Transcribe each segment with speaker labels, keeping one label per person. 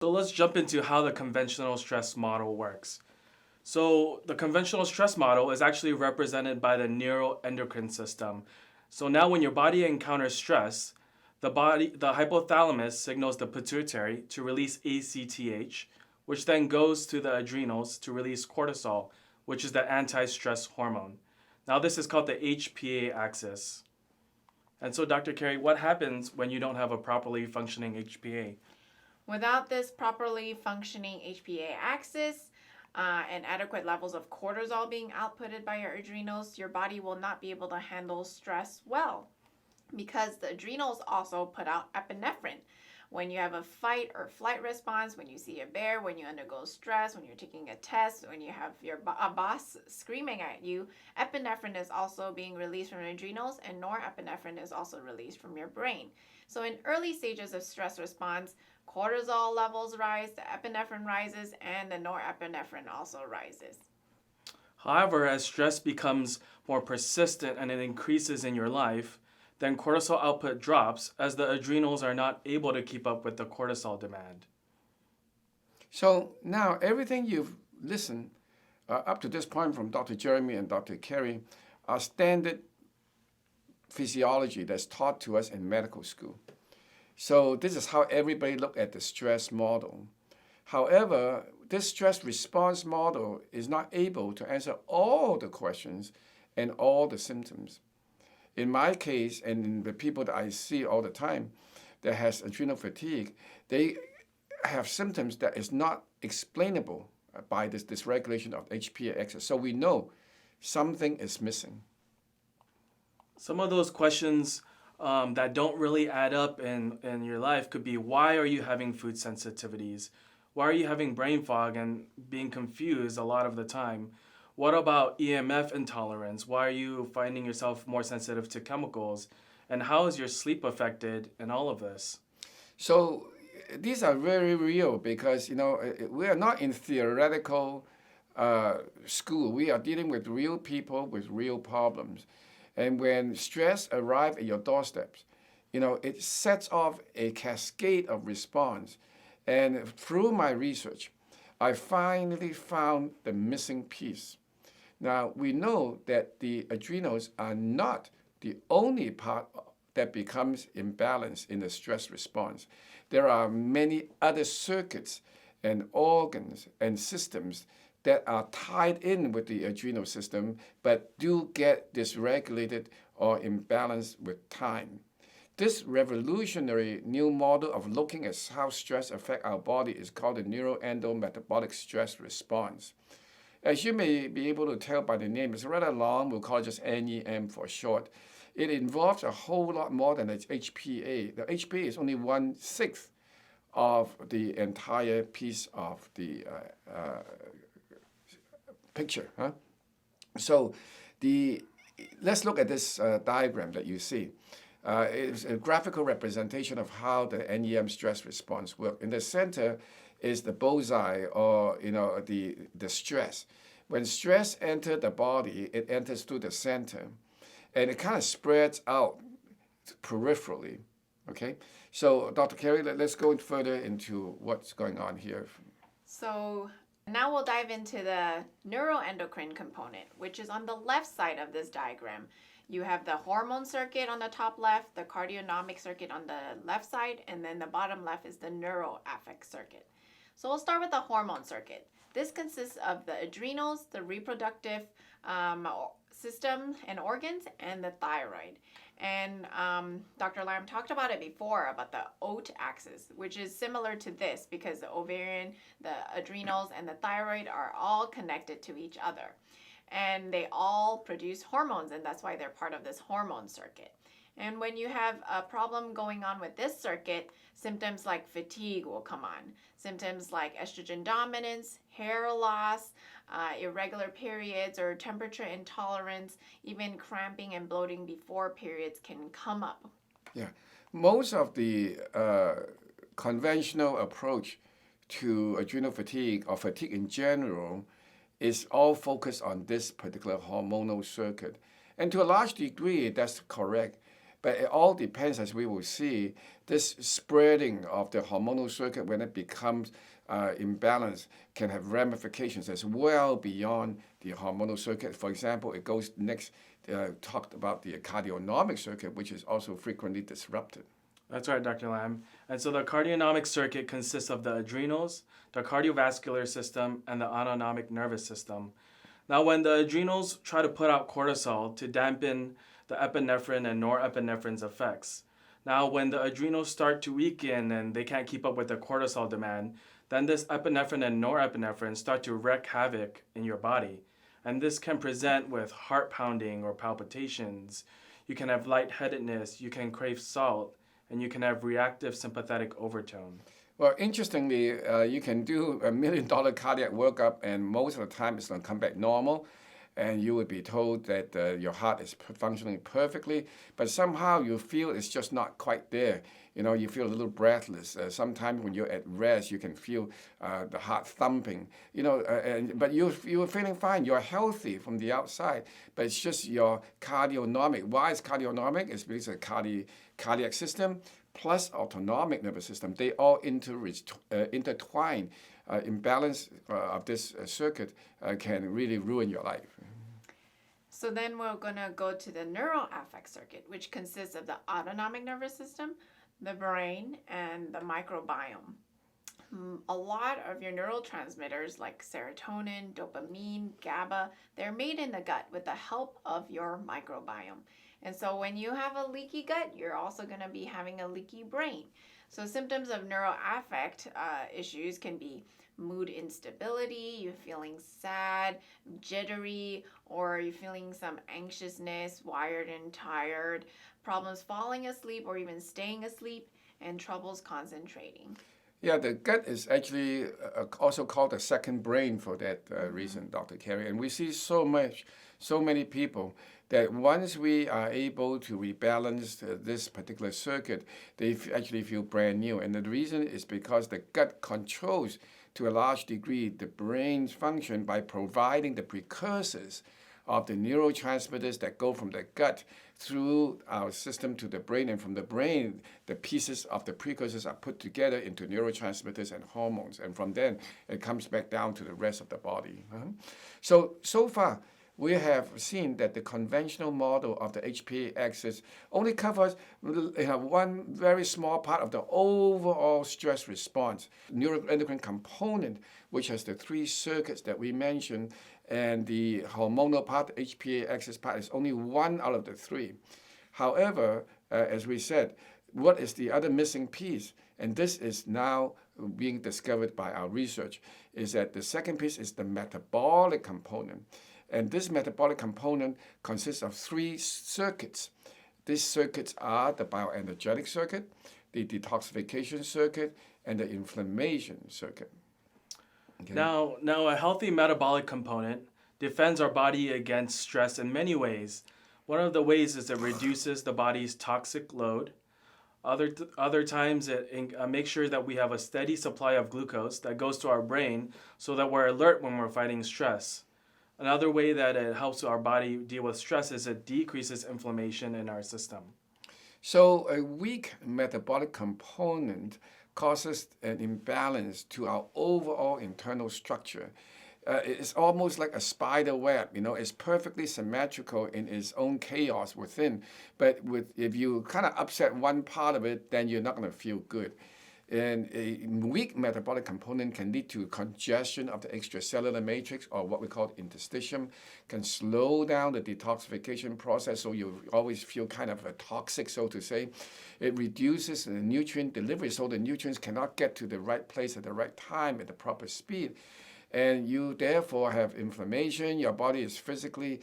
Speaker 1: So let's jump into how the conventional stress model works. So the conventional stress model is actually represented by the neuroendocrine system. So now when your body encounters stress, the hypothalamus signals the pituitary to release ACTH, which then goes to the adrenals to release cortisol, which is the anti-stress hormone. Now this is called the HPA axis. And so Dr. Carey, what happens when you don't have a properly functioning HPA?
Speaker 2: Without this properly functioning HPA axis and adequate levels of cortisol being outputted by your adrenals, your body will not be able to handle stress well because the adrenals also put out epinephrine. When you have a fight or flight response, when you see a bear, when you undergo stress, when you're taking a test, when you have a boss screaming at you, epinephrine is also being released from your adrenals, and norepinephrine is also released from your brain. So in early stages of stress response, cortisol levels rise, the epinephrine rises, and the norepinephrine also rises.
Speaker 1: However, as stress becomes more persistent and it increases in your life, then cortisol output drops as the adrenals are not able to keep up with the cortisol demand.
Speaker 3: So now everything you've listened up to this point from Dr. Jeremy and Dr. Carey are standard physiology that's taught to us in medical school. So this is how everybody look at the stress model. However, this stress response model is not able to answer all the questions and all the symptoms. In my case, and in the people that I see all the time that has adrenal fatigue, they have symptoms that is not explainable by this dysregulation of HPA axis. So we know something is missing.
Speaker 1: Some of those questions that don't really add up in your life could be, why are you having food sensitivities? Why are you having brain fog and being confused a lot of the time? What about EMF intolerance? Why are you finding yourself more sensitive to chemicals? And how is your sleep affected in all of this?
Speaker 3: So these are very real because we are not in theoretical school. We are dealing with real people with real problems. And when stress arrives at your doorsteps, it sets off a cascade of response. And through my research, I finally found the missing piece. Now, we know that the adrenals are not the only part that becomes imbalanced in the stress response. There are many other circuits and organs and systems that are tied in with the adrenal system but do get dysregulated or imbalanced with time. This revolutionary new model of looking at how stress affects our body is called the neuroendometabolic stress response. As you may be able to tell by the name, it's rather long. We'll call it just NEM for short. It involves a whole lot more than its HPA. The HPA is only 1/6 of the entire piece of the picture. So let's look at this diagram that you see. It's a graphical representation of how the NEM stress response works. In the center is the bullseye, or the stress. When stress enters the body, it enters through the center, and it kind of spreads out peripherally. Okay, so Dr. Carey, let's go further into what's going on here.
Speaker 2: So now we'll dive into the neuroendocrine component, which is on the left side of this diagram. You have the hormone circuit on the top left, the cardionomic circuit on the left side, and then the bottom left is the neuroaffect circuit. So we'll start with the hormone circuit. This consists of the adrenals, the reproductive system and organs, and the thyroid. And Dr. Lam talked about it before, about the OAT axis, which is similar to this because the ovarian, the adrenals, and the thyroid are all connected to each other. And they all produce hormones, and that's why they're part of this hormone circuit. And when you have a problem going on with this circuit, symptoms like fatigue will come on. Symptoms like estrogen dominance, hair loss, irregular periods or temperature intolerance, even cramping and bloating before periods can come up.
Speaker 3: Yeah, most of the conventional approach to adrenal fatigue or fatigue in general is all focused on this particular hormonal circuit. And to a large degree, that's correct. But it all depends, as we will see, this spreading of the hormonal circuit when it becomes imbalanced can have ramifications as well beyond the hormonal circuit. For example, it goes next, talked about the cardionomic circuit, which is also frequently disrupted.
Speaker 1: That's right, Dr. Lam. And so the cardionomic circuit consists of the adrenals, the cardiovascular system, and the autonomic nervous system. Now, when the adrenals try to put out cortisol to dampen the epinephrine and norepinephrine's effects, now when the adrenals start to weaken and they can't keep up with the cortisol demand, then this epinephrine and norepinephrine start to wreak havoc in your body. And this can present with heart pounding or palpitations. You can have lightheadedness, you can crave salt, and you can have reactive sympathetic overtone.
Speaker 3: Well, interestingly, you can do $1 million cardiac workup, and most of the time it's going to come back normal, and you would be told that your heart is functioning perfectly, but somehow you feel it's just not quite there. You know, you feel a little breathless. Sometimes when you're at rest, you can feel the heart thumping. You know, but you're feeling fine. You're healthy from the outside, but it's just your cardionomic. Why is cardionomic? It's because of the cardiac system plus autonomic nervous system. They all intertwine. Imbalance of this circuit can really ruin your life.
Speaker 2: So then we're going to go to the neural affect circuit, which consists of the autonomic nervous system, the brain, and the microbiome. A lot of your neurotransmitters like serotonin, dopamine, GABA, they're made in the gut with the help of your microbiome. And so when you have a leaky gut, you're also going to be having a leaky brain. So symptoms of neural affect issues can be mood instability, you're feeling sad, jittery, or you're feeling some anxiousness, wired and tired, problems falling asleep or even staying asleep, and troubles concentrating.
Speaker 3: Yeah, the gut is actually also called the second brain for that reason, Dr. Carey. And we see so many people that once we are able to rebalance this particular circuit, they actually feel brand new. And the reason is because the gut controls, to a large degree, the brain's function by providing the precursors of the neurotransmitters that go from the gut through our system to the brain, and from the brain, the pieces of the precursors are put together into neurotransmitters and hormones, and from then it comes back down to the rest of the body. So far, we have seen that the conventional model of the HPA axis only covers one very small part of the overall stress response. Neuroendocrine component, which has the three circuits that we mentioned, and the hormonal part, the HPA axis part, is only one out of the three. However, as we said, what is the other missing piece? And this is now being discovered by our research, is that the second piece is the metabolic component. And this metabolic component consists of three circuits. These circuits are the bioenergetic circuit, the detoxification circuit, and the inflammation circuit. Okay.
Speaker 1: Now, a healthy metabolic component defends our body against stress in many ways. One of the ways is it reduces the body's toxic load. Other times it makes sure that we have a steady supply of glucose that goes to our brain so that we're alert when we're fighting stress. Another way that it helps our body deal with stress is it decreases inflammation in our system.
Speaker 3: So a weak metabolic component causes an imbalance to our overall internal structure. It's almost like a spider web, it's perfectly symmetrical in its own chaos within. But if you kind of upset one part of it, then you're not going to feel good. And a weak metabolic component can lead to congestion of the extracellular matrix, or what we call interstitium, can slow down the detoxification process, so you always feel kind of toxic, so to say. It reduces the nutrient delivery, so the nutrients cannot get to the right place at the right time at the proper speed. And you therefore have inflammation. Your body is physically,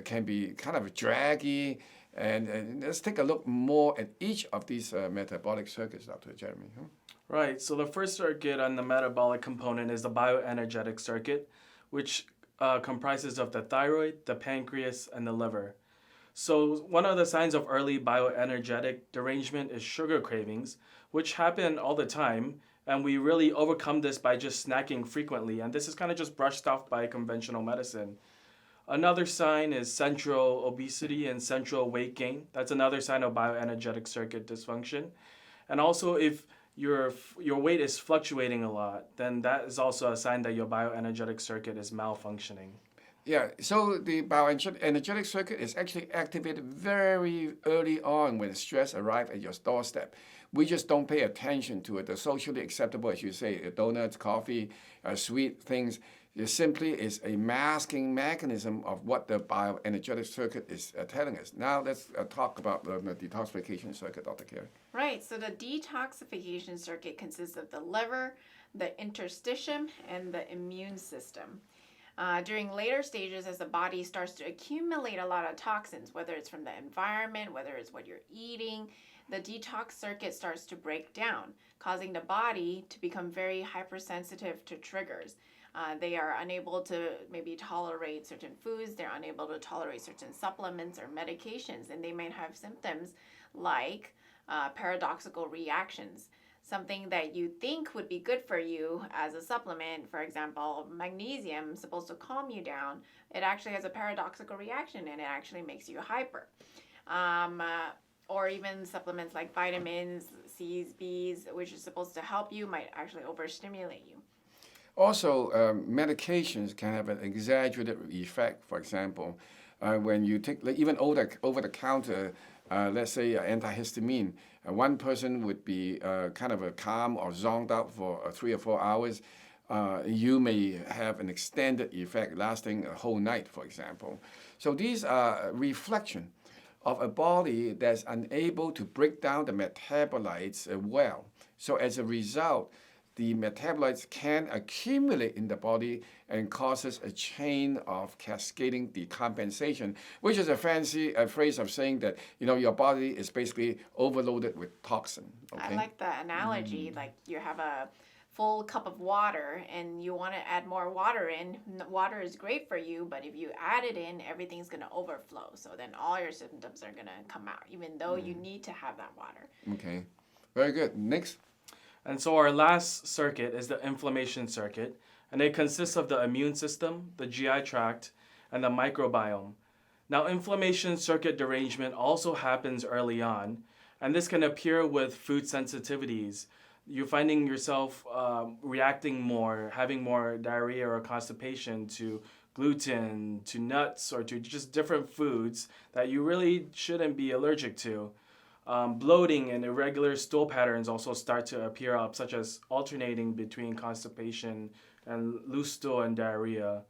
Speaker 3: can be kind of draggy. And let's take a look more at each of these metabolic circuits, Dr. Jeremy.
Speaker 1: Right. So the first circuit on the metabolic component is the bioenergetic circuit, which comprises of the thyroid, the pancreas, and the liver. So one of the signs of early bioenergetic derangement is sugar cravings, which happen all the time. And we really overcome this by just snacking frequently. And this is kind of just brushed off by conventional medicine. Another sign is central obesity and central weight gain. That's another sign of bioenergetic circuit dysfunction. And also, if your weight is fluctuating a lot, then that is also a sign that your bioenergetic circuit is malfunctioning.
Speaker 3: Yeah, so the bioenergetic circuit is actually activated very early on when stress arrives at your doorstep. We just don't pay attention to it. The socially acceptable, as you say, donuts, coffee, sweet things, it simply is a masking mechanism of what the bioenergetic circuit is telling us. Now let's talk about the detoxification circuit, Dr. Carey.
Speaker 2: Right, so the detoxification circuit consists of the liver, the interstitium, and the immune system. During later stages, as the body starts to accumulate a lot of toxins, whether it's from the environment, whether it's what you're eating, the detox circuit starts to break down, causing the body to become very hypersensitive to triggers. They are unable to maybe tolerate certain foods, they're unable to tolerate certain supplements or medications, and they might have symptoms like paradoxical reactions. Something that you think would be good for you as a supplement, for example, magnesium is supposed to calm you down, it actually has a paradoxical reaction and it actually makes you hyper. Or even supplements like vitamins, C's, B's, which is supposed to help you, might actually overstimulate you.
Speaker 3: Also, medications can have an exaggerated effect. For example, when you take even over the counter, let's say antihistamine, one person would be kind of a calm or zoned out for 3 or 4 hours. You may have an extended effect lasting a whole night, for example. So these are reflection of a body that's unable to break down the metabolites well. So as a result, the metabolites can accumulate in the body and causes a chain of cascading decompensation, which is a fancy phrase of saying that your body is basically overloaded with toxin. Okay?
Speaker 2: I like the analogy, like you have a full cup of water and you want to add more water in. Water is great for you, but if you add it in, everything's going to overflow. So then all your symptoms are going to come out, even though you need to have that water.
Speaker 3: Okay, very good. Next.
Speaker 1: And so our last circuit is the inflammation circuit, and it consists of the immune system, the GI tract, and the microbiome. Now, inflammation circuit derangement also happens early on, and this can appear with food sensitivities. You're finding yourself reacting more, having more diarrhea or constipation to gluten, to nuts, or to just different foods that you really shouldn't be allergic to. Bloating and irregular stool patterns also start to appear up, such as alternating between constipation and loose stool and diarrhea.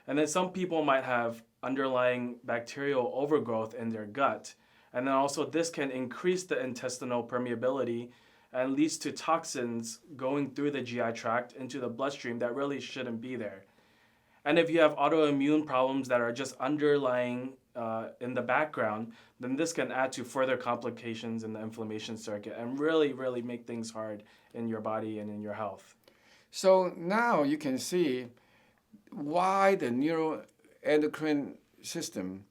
Speaker 1: And then some people might have underlying bacterial overgrowth in their gut. And then also this can increase the intestinal permeability and leads to toxins going through the GI tract into the bloodstream that really shouldn't be there. And if you have autoimmune problems that are just underlying in the background, then this can add to further complications in the inflammation circuit and really, really make things hard in your body and in your health.
Speaker 3: So now you can see why the neuroendocrine system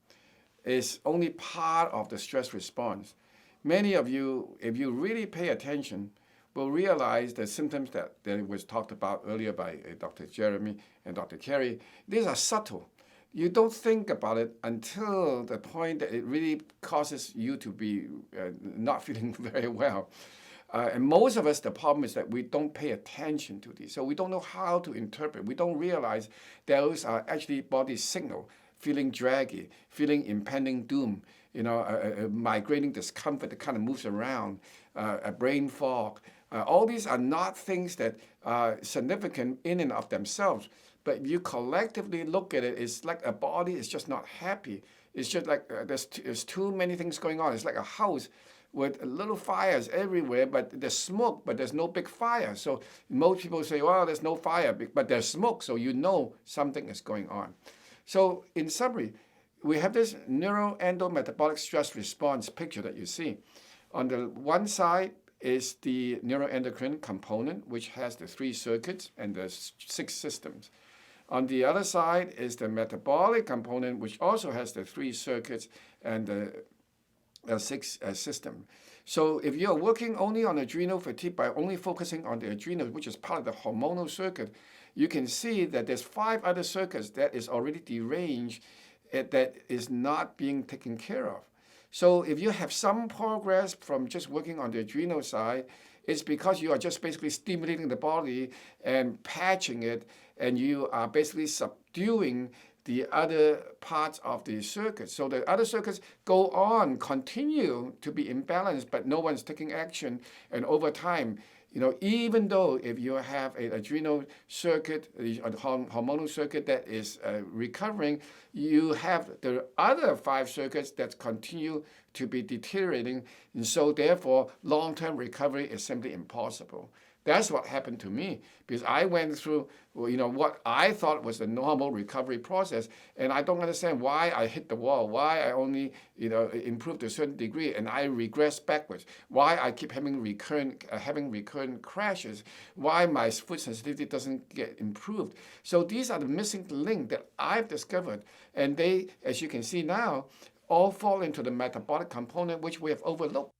Speaker 3: is only part of the stress response. Many of you, if you really pay attention, will realize the symptoms that was talked about earlier by Dr. Jeremy and Dr. Carey. These are subtle. You don't think about it until the point that it really causes you to be not feeling very well. And most of us, the problem is that we don't pay attention to these. So we don't know how to interpret. We don't realize those are actually body signal, feeling draggy, feeling impending doom, migrating discomfort that kind of moves around, a brain fog. All these are not things that are significant in and of themselves. But if you collectively look at it, it's like a body is just not happy. It's just like there's too many things going on. It's like a house with little fires everywhere, but there's smoke, but there's no big fire. So most people say, well, there's no fire, but there's smoke, so you know something is going on. So in summary, we have this neuroendometabolic stress response picture that you see. On the one side is the neuroendocrine component, which has the 3 circuits and the 6 systems. On the other side is the metabolic component, which also has the 3 circuits and the 6 system. So if you're working only on adrenal fatigue by only focusing on the adrenal, which is part of the hormonal circuit, you can see that there's 5 other circuits that is already deranged that is not being taken care of. So if you have some progress from just working on the adrenal side, it's because you are just basically stimulating the body and patching it, and you are basically subduing the other parts of the circuit. So the other circuits go on, continue to be imbalanced, but no one's taking action. And over time, even though if you have an adrenal circuit, a hormonal circuit that is recovering, you have the other 5 circuits that continue to be deteriorating. And so therefore, long-term recovery is simply impossible. That's what happened to me, because I went through, what I thought was the normal recovery process, and I don't understand why I hit the wall, why I only, improved to a certain degree, and I regress backwards, why I keep having recurrent crashes, why my food sensitivity doesn't get improved. So these are the missing link that I've discovered, and they, as you can see now, all fall into the metabolic component, which we have overlooked.